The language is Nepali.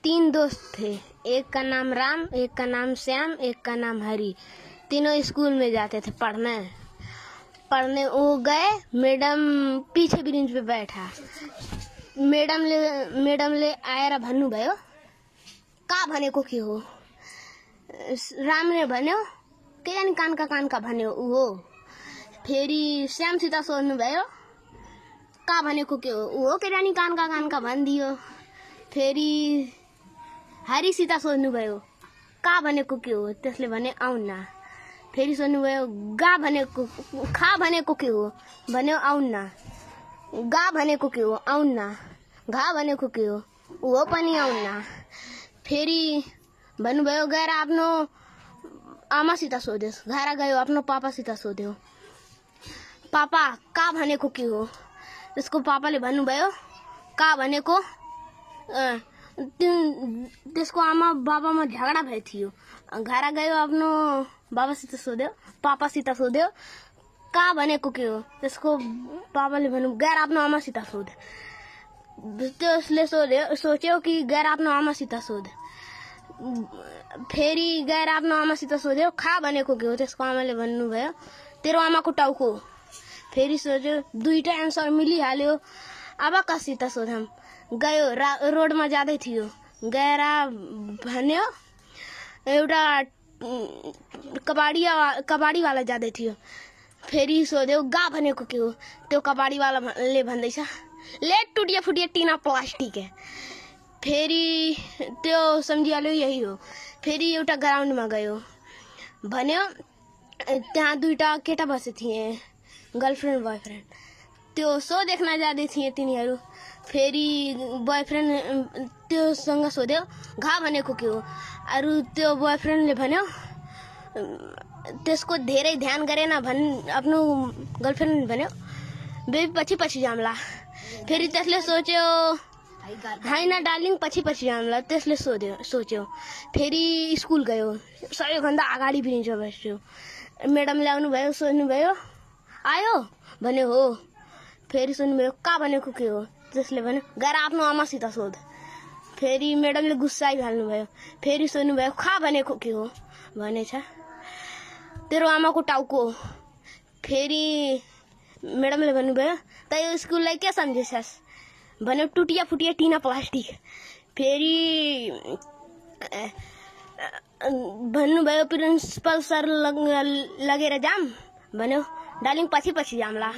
तीन दोस्त थे। एक का नाम राम, एक का नाम श्याम, एक का नाम हरी। तीनों स्कूल में जाते थे पढ़ने वो गए। मैडम पीछे बेंच पे बैठा। मैडम ले आएर भन्नु भयो, का भनेको के हो? रामले भन्यो, के जानी कानका भन्यो ऊ। फेरि श्यामसित सोध्नु भयो, का भनेको के हो? ऊ के जानी कानका भनिदियो। फेरि हरिसित सोध्नु भयो, का भनेको के हो? त्यसले भने आउन्न। फेरि सोध्नु भयो, खा भनेको के हो? भन्यो आउन्न। गा भनेको के हो? आउन्न। घा भनेको के हो? ऊ पनि आउन्न। फेरि भन्नुभयो, गएर आफ्नो आमासित सोध्यो। घर गयो, आफ्नो पापासित सोध्यो, पापा का भनेको के हो? त्यसको पापाले भन्नुभयो, का भनेको त्यसको आमा बाबामा झगडा भए थियो। घर गयो, आफ्नो बाबासित सोध्यो, पापासित सोध्यो, का भनेको के हो? त्यसको पापाले भन्नु, गएर आफ्नो आमासित सोध। त्यसले सोच्यो कि गएर आफ्नो आमासित सोध। फेरि गएर आफ्नो आमासित सोध्यो, खा भनेको के हो? त्यसको आमाले भन्नुभयो, तेरो आमाको टाउको। फेरि सोच्यो, दुईटा एन्सर मिलिहाल्यो, अब कसित सोधौँ। गयो, रोडमा जाँदै थियो। गएर भन्यो, एउटा कबाडीवाला जाँदै थियो। फेरि सोध्यो, गा भनेको के हो? त्यो कबाडीवालाले भन्दैछ, ले टुटिया फुटिया टिना प्लास्टिक है। फेरि त्यो सम्झिहाल्यो यही हो। फेरि एउटा ग्राउन्डमा गयो, भन्यो त्यहाँ दुईटा केटा बसे थिए, गर्लफ्रेन्ड बॉयफ्रेन्ड। त्यो सो देख्न जाँदै थिए तिनीहरू। फेरि बॉयफ्रेन्ड त्योसँग सोध्यो, घा भनेको के हो? अरू त्यो बॉयफ्रेन्डले भन्यो, त्यसको धेरै ध्यान गरेन आफ्नो गर्लफ्रेन्डले भन्यो, बेबी पछि जाम्ला। फेरि त्यसले सोच्यो, होइन डार्लिङ पछि जाम्ला। त्यसले सोच्यो। फेरि स्कुल गयो, सबैभन्दा अगाडि बेन्चमा बस्यो। मैडमले आउनुभयो, सोध्नुभयो, आयो? भन्यो हो। फेरि सोध्नुभयो, का भनेको के हो? त्यसले भन्यो, गएर आफ्नो आमासित सोध। फेरि मैडमले गुस्साइहाल्नुभयो। फेरि सोध्नुभयो, खा भनेको के हो? भनेछ, तेरो आमाको टाउको। फेरि मैडमले भन्नुभयो, त यो स्कुललाई के सम्झेछस्? भन्यो, टुटिया फुटिया टिना प्लास्टिक। फेरि भन्नुभयो, प्रिन्सिपल सर लगेर जाम। भन्यो, डार्लिङ पछि जाम्ला।